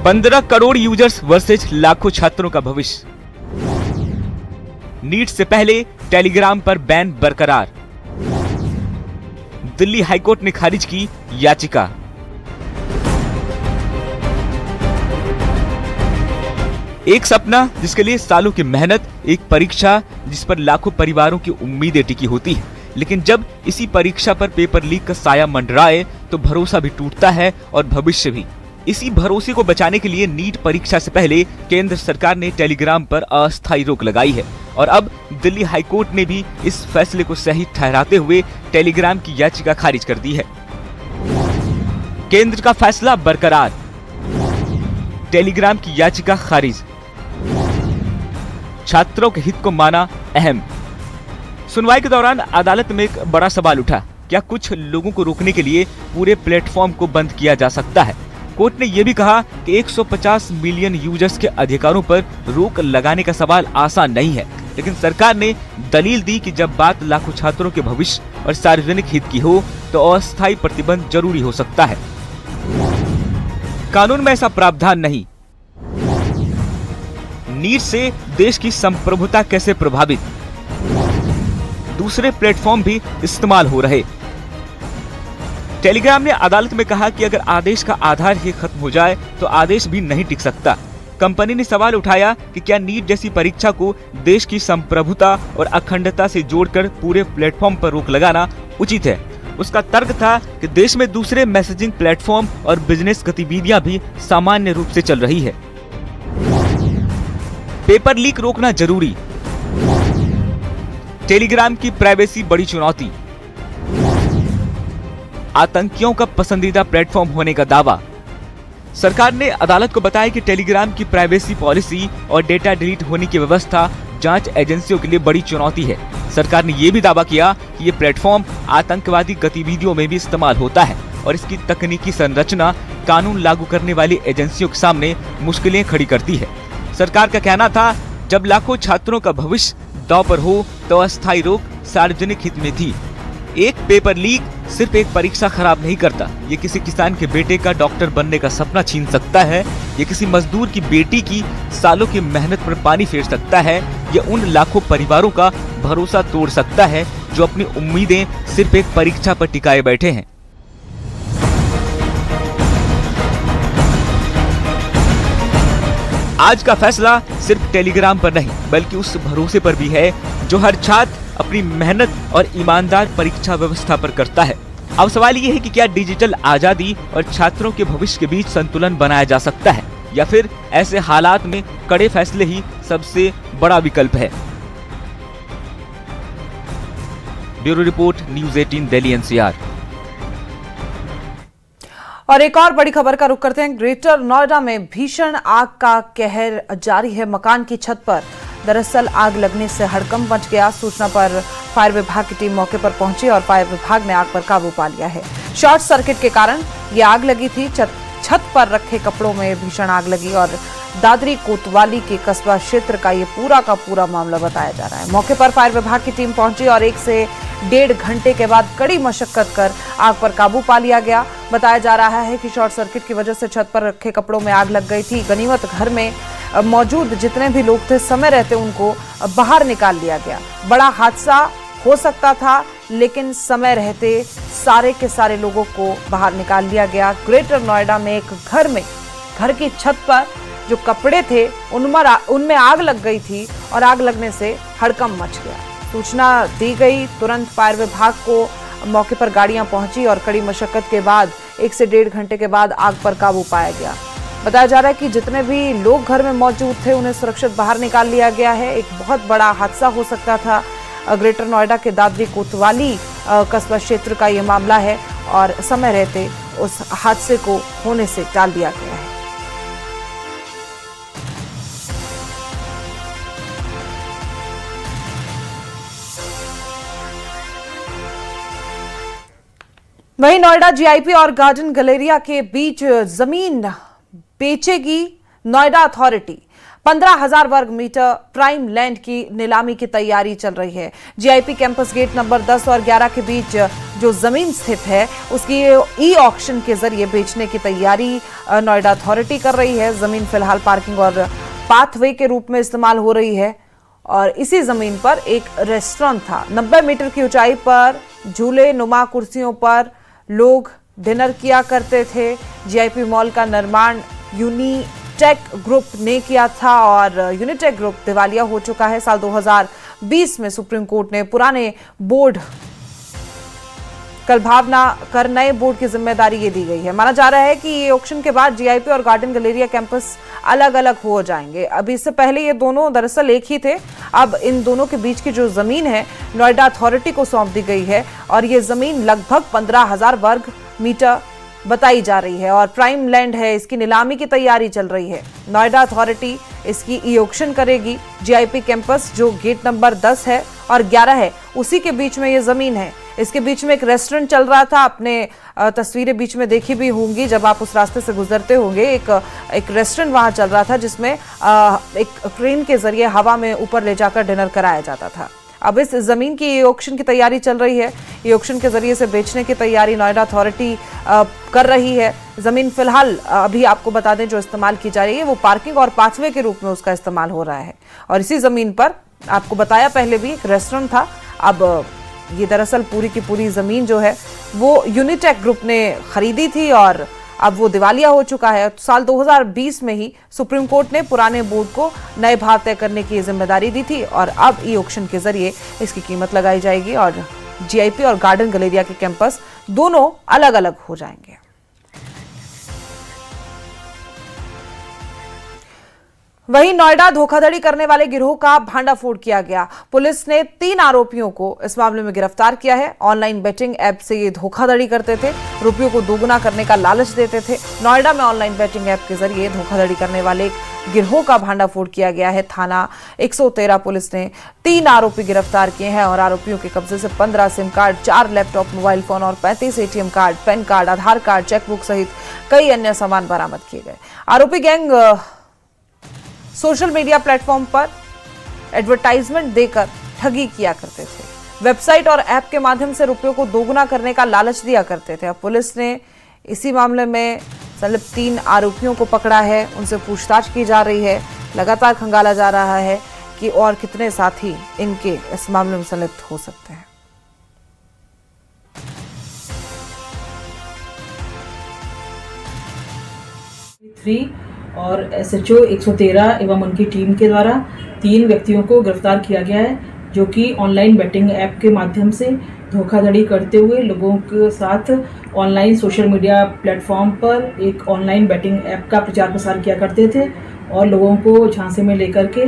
15 crore users versus लाखों छात्रों का भविष्य। नीट से पहले टेलीग्राम पर बैन बरकरार। दिल्ली हाईकोर्ट ने खारिज की याचिका। एक सपना जिसके लिए सालों की मेहनत, एक परीक्षा जिस पर लाखों परिवारों की उम्मीदें टिकी होती है, लेकिन जब इसी परीक्षा पर पेपर लीक का साया मंडराए तो भरोसा भी टूटता है और भविष्य भी। इसी भरोसे को बचाने के लिए नीट परीक्षा से पहले केंद्र सरकार ने टेलीग्राम पर अस्थायी रोक लगाई है और अब दिल्ली हाईकोर्ट ने भी इस फैसले को सही ठहराते हुए टेलीग्राम की याचिका खारिज कर दी है। केंद्र का फैसला बरकरार, टेलीग्राम की याचिका खारिज। छात्रों के हित को माना अहम। सुनवाई के दौरान अदालत में एक बड़ा सवाल उठा, क्या कुछ लोगों को रोकने के लिए पूरे प्लेटफॉर्म को बंद किया जा सकता है? कोर्ट ने यह भी कहा कि 150 मिलियन यूजर्स के अधिकारों पर रोक लगाने का सवाल आसान नहीं है, लेकिन सरकार ने दलील दी कि जब बात लाखों छात्रों के भविष्य और सार्वजनिक हित की हो तो अस्थायी प्रतिबंध जरूरी हो सकता है। कानून में ऐसा प्रावधान नहीं। नीट से देश की संप्रभुता कैसे प्रभावित? दूसरे प्लेटफॉर्म भी इस्तेमाल हो रहे। टेलीग्राम ने अदालत में कहा कि अगर आदेश का आधार ही खत्म हो जाए तो आदेश भी नहीं टिक सकता। कंपनी ने सवाल उठाया कि क्या नीट जैसी परीक्षा को देश की संप्रभुता और अखंडता से जोड़कर पूरे प्लेटफॉर्म पर रोक लगाना उचित है। उसका तर्क था कि देश में दूसरे मैसेजिंग प्लेटफॉर्म और बिजनेस गतिविधियां भी सामान्य रूप से चल रही है। पेपर लीक रोकना जरूरी। टेलीग्राम की प्राइवेसी बड़ी चुनौती। आतंकियों का पसंदीदा प्लेटफॉर्म होने का दावा। सरकार ने अदालत को बताया कि टेलीग्राम की प्राइवेसी पॉलिसी और डेटा डिलीट होने की व्यवस्था जांच एजेंसियों के लिए बड़ी चुनौती है। सरकार ने यह भी दावा किया कि ये प्लेटफॉर्म आतंकवादी गतिविधियों में भी इस्तेमाल होता है और इसकी तकनीकी संरचना कानून लागू करने वाली एजेंसियों के सामने मुश्किलें खड़ी करती है। सरकार का कहना था, जब लाखों छात्रों का भविष्य दांव पर हो तो अस्थायी रोक सार्वजनिक हित में थी। एक पेपर लीक सिर्फ एक परीक्षा खराब नहीं करता, ये किसी किसान के बेटे का डॉक्टर बनने का सपना छीन सकता है, ये किसी मजदूर की बेटी की सालों की मेहनत पर पानी फेर सकता है, ये उन लाखों परिवारों का भरोसा तोड़ सकता है जो अपनी उम्मीदें सिर्फ एक परीक्षा पर टिकाए बैठे हैं। आज का फैसला सिर्फ टेलीग्राम पर नहीं बल्कि उस भरोसे पर भी है जो हर छात्र अपनी मेहनत और ईमानदार परीक्षा व्यवस्था पर करता है। अब सवाल ये है कि क्या डिजिटल आजादी और छात्रों के भविष्य के बीच संतुलन बनाया जा सकता है या फिर ऐसे हालात में कड़े फैसले ही सबसे बड़ा विकल्प है। Bureau report, news 18 Delhi NCR. और एक और बड़ी खबर का रुख करते हैं। ग्रेटर नोएडा में भीषण आग का कहर जारी है। मकान की छत पर दरअसल आग लगने से हड़कंप मच गया। सूचना पर फायर विभाग की टीम मौके पर पहुंची और फायर विभाग ने आग पर काबू पा लिया है। शॉर्ट सर्किट के कारण ये आग लगी थी। छत पर रखे कपड़ों में भीषण आग लगी और दादरी कोतवाली के कस्बा क्षेत्र का ये पूरा का पूरा मामला बताया जा रहा है। मौके पर फायर विभाग की टीम पहुंची और 1 से 1.5 घंटे के बाद कड़ी मशक्कत कर आग पर काबू पा लिया गया। बताया जा रहा है कि शॉर्ट सर्किट की वजह से छत पर रखे कपड़ों में आग लग गई थी। गनीमत घर में मौजूद जितने भी लोग थे समय रहते उनको बाहर निकाल लिया गया। बड़ा हादसा हो सकता था लेकिन समय रहते सारे के सारे लोगों को बाहर निकाल लिया गया। ग्रेटर नोएडा में एक घर की छत पर जो कपड़े थे उनमें आग लग गई थी और आग लगने से हड़कंप मच गया। सूचना दी गई, तुरंत फायर विभाग को मौके पर गाड़ियां पहुंची और कड़ी मशक्कत के बाद 1 से 1.5 घंटे के बाद आग पर काबू पाया गया। बताया जा रहा है कि जितने भी लोग घर में मौजूद थे उन्हें सुरक्षित बाहर निकाल लिया गया है। एक बहुत बड़ा हादसा हो सकता था। ग्रेटर नोएडा के दादरी कोतवाली कस्बा क्षेत्र का ये मामला है और समय रहते उस हादसे को होने से टाल दिया गया है। वहीं नोएडा जीआईपी और गार्डन गैलेरिया के बीच जमीन बेचेगी नोएडा अथॉरिटी। 15,000 वर्ग मीटर प्राइम लैंड की नीलामी की तैयारी चल रही है। जीआईपी कैंपस गेट नंबर 10 और 11 के बीच जो जमीन स्थित है उसकी ई ऑक्शन के जरिए बेचने की तैयारी नोएडा अथॉरिटी कर रही है। जमीन फिलहाल पार्किंग और पाथवे के रूप में इस्तेमाल हो रही है और इसी जमीन पर एक रेस्टोरेंट था। 90 मीटर की ऊंचाई पर झूले नुमा कुर्सियों पर लोग डिनर किया करते थे। जीआईपी मॉल का निर्माण यूनिटेक ग्रुप ने किया था और यूनिटेक ग्रुप दिवालिया हो चुका है। साल 2020 में सुप्रीम कोर्ट ने पुराने बोर्ड कलभावना कर नए बोर्ड की जिम्मेदारी ये दी गई है। माना जा रहा है कि ये ऑक्शन के बाद जीआईपी और गार्डन गैलेरिया कैंपस अलग अलग हो जाएंगे। अभी इससे पहले ये दोनों दरअसल एक ही थे। अब इन दोनों के बीच की जो जमीन है नोएडा अथॉरिटी को सौंप दी गई है और ये जमीन लगभग 15,000 वर्ग मीटर बताई जा रही है और प्राइम लैंड है। इसकी नीलामी की तैयारी चल रही है। नोएडा अथॉरिटी इसकी ई ऑक्शन करेगी। जीआईपी कैंपस जो गेट नंबर 10 है और 11 है उसी के बीच में ये जमीन है। इसके बीच में एक रेस्टोरेंट चल रहा था। आपने तस्वीरें बीच में देखी भी होंगी जब आप उस रास्ते से गुजरते होंगे। एक रेस्टोरेंट वहां चल रहा था जिसमें एक क्रेन के जरिए हवा में ऊपर ले जाकर डिनर कराया जाता था। अब इस जमीन की ई ऑक्शन की तैयारी चल रही है। ई ऑक्शन के जरिए से बेचने की तैयारी नोएडा अथॉरिटी कर रही है। जमीन फिलहाल अभी आपको बता दें जो इस्तेमाल की जा रही है वो पार्किंग और पाथवे के रूप में उसका इस्तेमाल हो रहा है और इसी जमीन पर आपको बताया पहले भी एक रेस्टोरेंट था। अब ये दरअसल पूरी की पूरी जमीन जो है वो यूनिटेक ग्रुप ने खरीदी थी और अब वो दिवालिया हो चुका है। साल 2020 में ही सुप्रीम कोर्ट ने पुराने बोर्ड को नए भाव तय करने की जिम्मेदारी दी थी और अब ई ऑक्शन के जरिए इसकी कीमत लगाई जाएगी और जीआईपी और गार्डन गैलेरिया के कैंपस दोनों अलग अलग हो जाएंगे। वहीं नोएडा धोखाधड़ी करने वाले गिरोह का भांडाफोड़ किया गया। पुलिस ने 3 आरोपियों को इस मामले में गिरफ्तार किया है। ऑनलाइन बेटिंग ऐप से ये धोखाधड़ी करते थे, रुपयों को दोगुना करने का लालच देते थे। नोएडा में ऑनलाइन बेटिंग ऐप के जरिए धोखाधड़ी करने वाले गिरोह का भांडाफोड़ किया गया है। थाना 113 पुलिस ने 3 आरोपी गिरफ्तार किए हैं और आरोपियों के कब्जे से 15 SIM card, 4 laptop, mobile phone और 35 एटीएम कार्ड, पैन कार्ड, आधार कार्ड, चेकबुक सहित कई अन्य सामान बरामद किए गए। आरोपी गैंग सोशल मीडिया प्लेटफॉर्म पर एडवर्टाइजमेंट देकर ठगी किया करते थे। वेबसाइट और ऐप के माध्यम से रुपयों को दोगुना करने का लालच दिया करते थे। अब पुलिस ने इसी मामले में संलिप्त 3 आरोपियों को पकड़ा है। उनसे पूछताछ की जा रही है। लगातार खंगाला जा रहा है कि और कितने साथी इनके इस मामले में संलिप्त हो सकते हैं। और एसएचओ 113 एवं उनकी टीम के द्वारा 3 व्यक्तियों को गिरफ्तार किया गया है जो कि ऑनलाइन बेटिंग ऐप के माध्यम से धोखाधड़ी करते हुए लोगों के साथ ऑनलाइन सोशल मीडिया प्लेटफॉर्म पर एक ऑनलाइन बेटिंग ऐप का प्रचार प्रसार किया करते थे और लोगों को झांसे में लेकर के।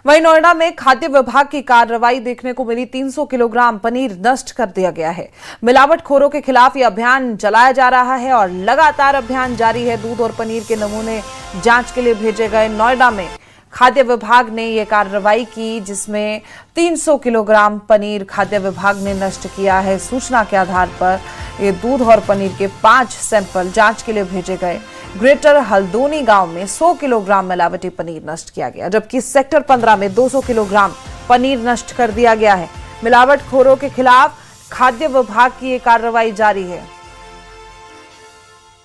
वहीं नोएडा में खाद्य विभाग की कार्रवाई देखने को मिली। 300 किलोग्राम पनीर नष्ट कर दिया गया है। मिलावटखोरों के खिलाफ यह अभियान चलाया जा रहा है और लगातार अभियान जारी है। दूध और पनीर के नमूने जांच के लिए भेजे गए। नोएडा में खाद्य विभाग ने यह कार्रवाई की जिसमें 300 किलोग्राम पनीर खाद्य विभाग ने नष्ट किया है। सूचना के आधार पर ये दूध और पनीर के 5 सैंपल जांच के लिए भेजे गए। ग्रेटर हल्दोनी गांव में 100 किलोग्राम मिलावटी पनीर नष्ट किया गया जबकि सेक्टर 15 में 200 किलोग्राम पनीर नष्ट कर दिया गया है। मिलावटखोरों के खिलाफ खाद्य विभाग की ये कार्रवाई जारी है।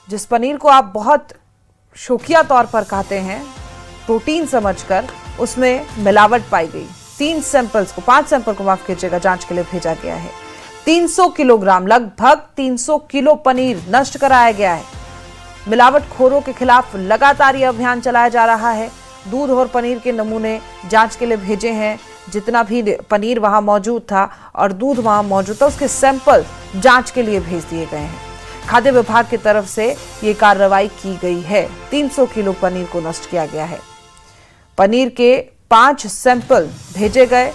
जिस पनीर को आप बहुत शौकिया तौर पर खाते हैं प्रोटीन समझकर उसमें मिलावट पाई गई। 5 सैंपल को माफ कीजिएगा जांच के लिए भेजा गया है। 300 किलोग्राम लगभग 300 किलो पनीर नष्ट कराया गया है। मिलावटखोरों के खिलाफ लगातार यह अभियान चलाया जा रहा है। दूध और पनीर के नमूने जांच के लिए भेजे हैं। जितना भी पनीर वहां मौजूद था और दूध वहां मौजूद था उसके सैंपल जांच के लिए भेज दिए गए हैं। खाद्य विभाग की तरफ से ये कार्रवाई की गई है। 300 किलो पनीर को नष्ट किया गया है। पनीर के 5 सैंपल भेजे गए।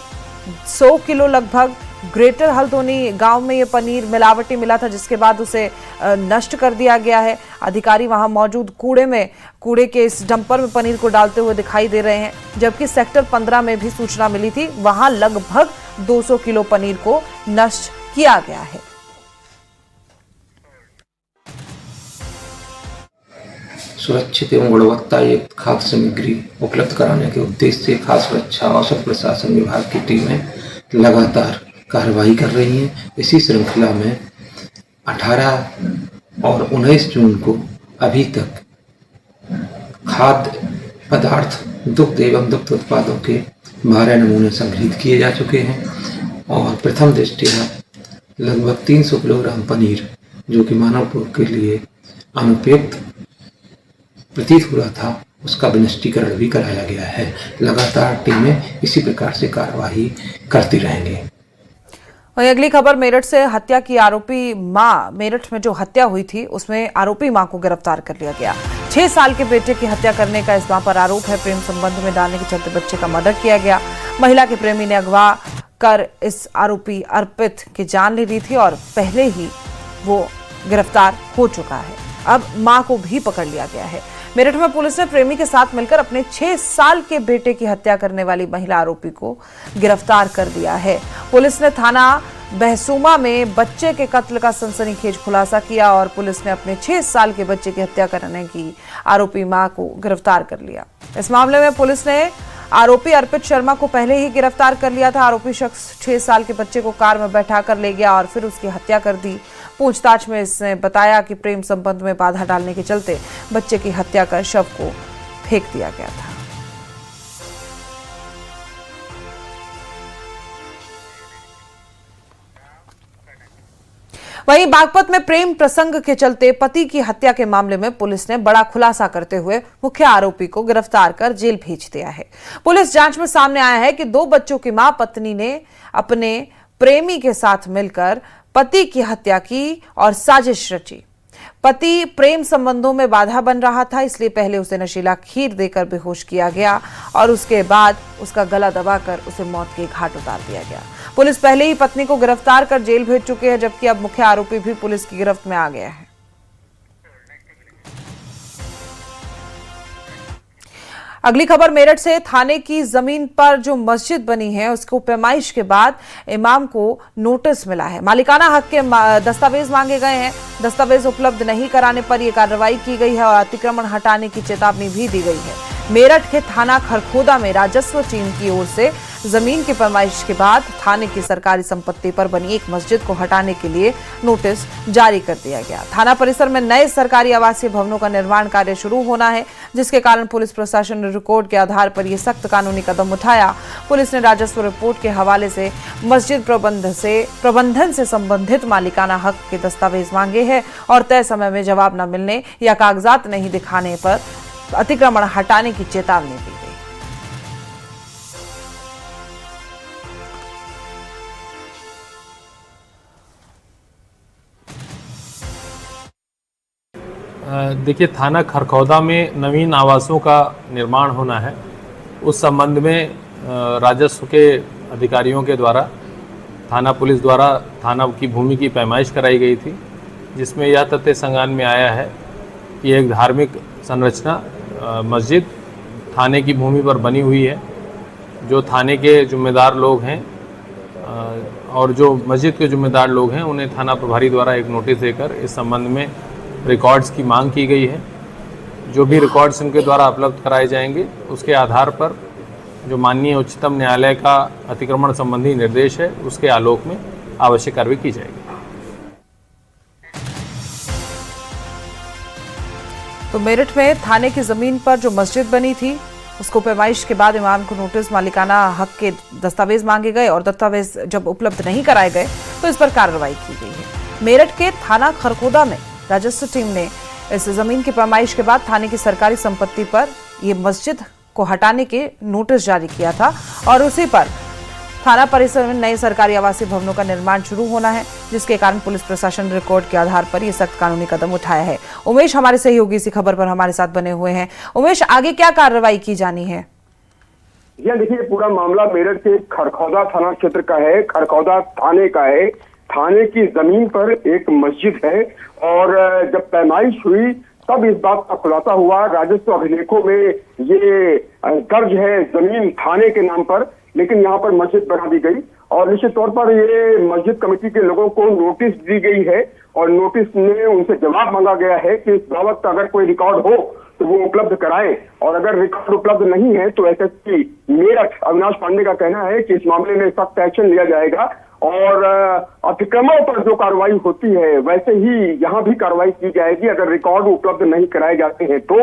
100 किलो लगभग ग्रेटर हल्दोनी गांव में ये पनीर मिलावटी मिला था जिसके बाद उसे नष्ट कर दिया गया है। अधिकारी वहां मौजूद कूड़े के इस डंपर में पनीर को डालते हुए दिखाई दे रहे हैं जबकि सेक्टर 15 में भी सूचना मिली थी वहां लगभग 200 किलो पनीर को नष्ट किया गया है। सुरक्षित एवं गुणवत्ता युक्त खाद्य सामग्री उपलब्ध कराने के उद्देश्य से खाद्य सुरक्षा औषध प्रशासन विभाग की टीमें लगातार कार्रवाई कर रही हैं। इसी श्रृंखला में 18 और 19 जून को अभी तक खाद्य पदार्थ, दुग्ध एवं दुग्ध उत्पादों के 12 नमूने संग्रहित किए जा चुके हैं और प्रथम दृष्टया लगभग 300 किलोग्राम पनीर, जो कि मानव उपभोग के लिए अनुपयुक्त प्रतीत हो रहा था, उसका विनिष्टीकरण भी कराया गया है। लगातार टीमें इसी प्रकार से कार्रवाई करती रहेंगी। वहीं अगली खबर मेरठ से हत्या की आरोपी मां, मेरठ में जो हत्या हुई थी उसमें आरोपी मां को गिरफ्तार कर लिया गया। 6 साल के बेटे की हत्या करने का इस मां पर आरोप है। प्रेम संबंध में डालने के चलते बच्चे का मर्डर किया गया। महिला के प्रेमी ने अगवा कर इस आरोपी अर्पित की जान ले ली थी और पहले ही वो गिरफ्तार हो चुका है। अब मां को भी पकड़ लिया गया है। मेरठ में पुलिस ने प्रेमी के साथ मिलकर अपने 6 साल के बेटे की हत्या करने वाली महिला आरोपी को गिरफ्तार कर दिया है। पुलिस ने थाना बहसूमा में बच्चे के कत्ल का सनसनीखेज खुलासा किया और पुलिस ने अपने 6 साल के बच्चे की हत्या करने की आरोपी मां को गिरफ्तार कर लिया। इस मामले में पुलिस ने आरोपी अर्पित शर्मा को पहले ही गिरफ्तार कर लिया था। आरोपी शख्स 6 साल के बच्चे को कार में बैठाकर ले गया और फिर उसकी हत्या कर दी। पूछताछ में इसने बताया कि प्रेम संबंध में बाधा डालने के चलते बच्चे की हत्या कर शव को फेंक दिया गया था। वहीं बागपत में प्रेम प्रसंग के चलते पति की हत्या के मामले में पुलिस ने बड़ा खुलासा करते हुए मुख्य आरोपी को गिरफ्तार कर जेल भेज दिया है। पुलिस जांच में सामने आया है कि 2 बच्चों की मां पत्नी ने अपने प्रेमी के साथ मिलकर पति की हत्या की और साजिश रची। पति प्रेम संबंधों में बाधा बन रहा था, इसलिए पहले उसे नशीला खीर देकर बेहोश किया गया और उसके बाद उसका गला दबाकर उसे मौत के घाट उतार दिया गया। पुलिस पहले ही पत्नी को गिरफ्तार कर जेल भेज चुकी है, जबकि अब मुख्य आरोपी भी पुलिस की गिरफ्त में आ गया है। अगली खबर मेरठ से। थाने की जमीन पर जो मस्जिद बनी है उसको पैमाइश के बाद इमाम को नोटिस मिला है। मालिकाना हक के दस्तावेज मांगे गए हैं। दस्तावेज उपलब्ध नहीं कराने पर यह कार्रवाई की गई है और अतिक्रमण हटाने की चेतावनी भी दी गई है। मेरठ के थाना खरखोदा में राजस्व टीम की ओर से जमीन की पैमाइश के बाद थाने की सरकारी संपत्ति पर बनी एक मस्जिद को हटाने के लिए नोटिस जारी कर दिया गया। थाना परिसर में नए सरकारी आवासीय भवनों का निर्माण कार्य शुरू होना है, जिसके कारण पुलिस प्रशासन ने रिकॉर्ड के आधार पर यह सख्त कानूनी कदम उठाया। पुलिस ने राजस्व रिपोर्ट के हवाले से मस्जिद प्रबंधन से संबंधित मालिकाना हक के दस्तावेज मांगे हैं और तय समय में जवाब न मिलने या कागजात नहीं दिखाने पर अतिक्रमण हटाने की चेतावनी दी गई। देखिए, थाना खरखौदा में नवीन आवासों का निर्माण होना है। उस संबंध में राजस्व के अधिकारियों के द्वारा थाना पुलिस द्वारा थाना की भूमि की पैमाइश कराई गई थी, जिसमें यह तथ्य संज्ञान में आया है कि एक धार्मिक संरचना मस्जिद थाने की भूमि पर बनी हुई है। जो थाने के जिम्मेदार लोग हैं और जो मस्जिद के जिम्मेदार लोग हैं, उन्हें थाना प्रभारी द्वारा एक नोटिस देकर इस संबंध में रिकॉर्ड्स की मांग की गई है। जो भी रिकॉर्ड्स उनके द्वारा उपलब्ध कराए जाएंगे, उसके आधार पर जो माननीय उच्चतम न्यायालय का अतिक्रमण संबंधी निर्देश है, उसके आलोक में आवश्यक कार्रवाई की जाएगी। तो मेरठ में थाने की जमीन पर जो मस्जिद बनी थी उसको पैमाइश के बाद इमाम को नोटिस मालिकाना हक के दस्तावेज मांगे गए और दस्तावेज जब उपलब्ध नहीं कराए गए तो इस पर कार्रवाई की गई है। मेरठ के थाना खरखोदा में राजस्व टीम ने इस जमीन की पैमाइश के बाद थाने की सरकारी संपत्ति पर यह मस्जिद को हटाने के नोटिस जारी किया था और उसी पर थाना परिसर में नए सरकारी आवासीय भवनों का निर्माण शुरू होना है, जिसके कारण पुलिस प्रशासन रिकॉर्ड के आधार पर यह सख्त कानूनी कदम उठाया है। उमेश हमारे सहयोगी इसी खबर पर हमारे साथ बने हुए हैं। उमेश, आगे क्या कार्रवाई की जानी है? देखिए, पूरा मामला मेरठ के खरखौदा थाना क्षेत्र का है, खरखौदा थाने का है। थाने की जमीन पर एक मस्जिद है और जब पैमाइश हुई तब इस बात का खुलासा हुआ। राजस्व अभिलेखों में ये दर्ज है जमीन थाने के नाम पर, लेकिन यहाँ पर मस्जिद बना दी गई और निश्चित तौर पर ये मस्जिद कमेटी के लोगों को नोटिस दी गई है और नोटिस में उनसे जवाब मांगा गया है कि इस बाबत का अगर कोई रिकॉर्ड हो तो वो उपलब्ध कराएं, और अगर रिकॉर्ड उपलब्ध नहीं है तो एसएसपी मेरठ अविनाश पांडे का कहना है कि इस मामले में सख्त एक्शन लिया जाएगा और अतिक्रमण पर जो कार्रवाई होती है वैसे ही यहाँ भी कार्रवाई की जाएगी अगर रिकॉर्ड उपलब्ध नहीं कराए जाते हैं तो।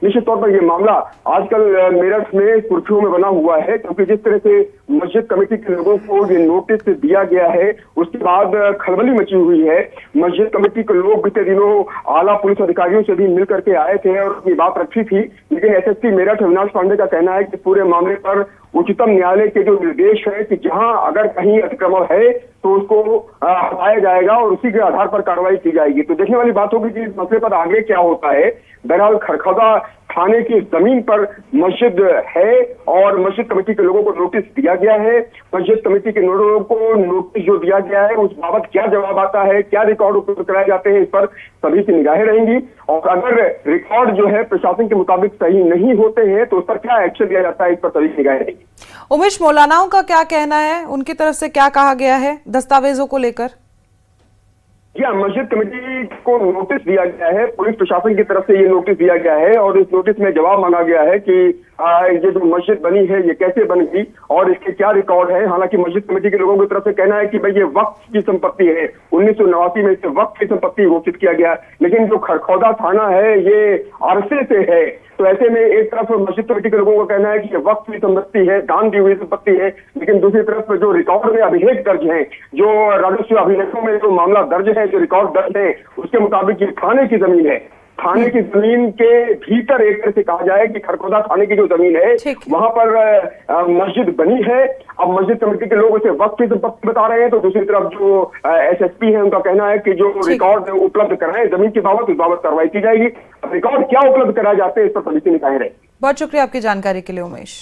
निश्चित तौर पर यह मामला आजकल मेरठ में सुर्खियों में बना हुआ है, क्योंकि जिस तरह से मस्जिद कमेटी के लोगों को ये नोटिस दिया गया है उसके बाद खलबली मची हुई है। मस्जिद कमेटी के लोग बीते दिनों आला पुलिस अधिकारियों से भी मिल करके आए थे और अपनी बात रखी थी, लेकिन एसएसपी मेरठ अविनाश पांडे का कहना है कि पूरे मामले पर उच्चतम न्यायालय के जो निर्देश है कि जहां अगर कहीं अतिक्रमण है तो उसको हटाया जाएगा और उसी के आधार पर कार्रवाई की जाएगी। तो देखने वाली बात होगी कि इस मसले पर आगे क्या होता है। बहरहाल खरखौदा थाने की जमीन पर मस्जिद है और मस्जिद कमेटी के लोगों को नोटिस दिया गया है। मस्जिद कमेटी के लोगों को नोटिस जो दिया गया है उस बाबत क्या जवाब आता है, क्या रिकॉर्ड उपलब्ध कराए जाते हैं, इस पर सभी की निगाहें रहेंगी। और अगर रिकॉर्ड जो है प्रशासन के मुताबिक सही नहीं होते हैं तो उस पर क्या एक्शन लिया जाता है, इस पर सभी की निगाहें रहेंगी। उमेश, मौलानाओं का क्या कहना है, उनकी तरफ से क्या कहा गया है दस्तावेजों को लेकर? जी हाँ, मस्जिद कमेटी को नोटिस दिया गया है, पुलिस प्रशासन की तरफ से ये नोटिस दिया गया है और इस नोटिस में जवाब मांगा गया है कि ये जो मस्जिद बनी है ये कैसे बन गई और इसके क्या रिकॉर्ड है। हालांकि मस्जिद कमेटी के लोगों की तरफ से कहना है कि भाई ये वक्फ की संपत्ति है, 1989 में इसे वक्फ की संपत्ति घोषित किया गया, लेकिन जो खरखौदा थाना है ये अरसे से है। तो ऐसे में एक तरफ मस्जिद कमेटी के लोगों का कहना है कि ये वक्फ की संपत्ति है, दान दी हुई संपत्ति है, लेकिन दूसरी तरफ जो रिकॉर्ड में अभिलेख दर्ज है, जो राजस्व अभिलेखों में जो मामला दर्ज है, जो रिकॉर्ड दर्ज है, उसके मुताबिक ये थाने की जमीन है। थाने की जमीन के भीतर एक तरह से कहा जाए कि खरखौदा थाने की जो जमीन है वहां पर मस्जिद बनी है। अब मस्जिद कमेटी के लोग उसे वक्त की संपत्ति बता रहे हैं, तो दूसरी तरफ जो एसएसपी है उनका कहना है कि जो रिकॉर्ड उपलब्ध कराए जमीन की बाबत, उस बाबत कार्रवाई की जाएगी। रिकॉर्ड क्या उपलब्ध कराए जाते हैं इस पर सभी की निगाहें रहेंगी। बहुत शुक्रिया आपकी जानकारी के लिए उमेश।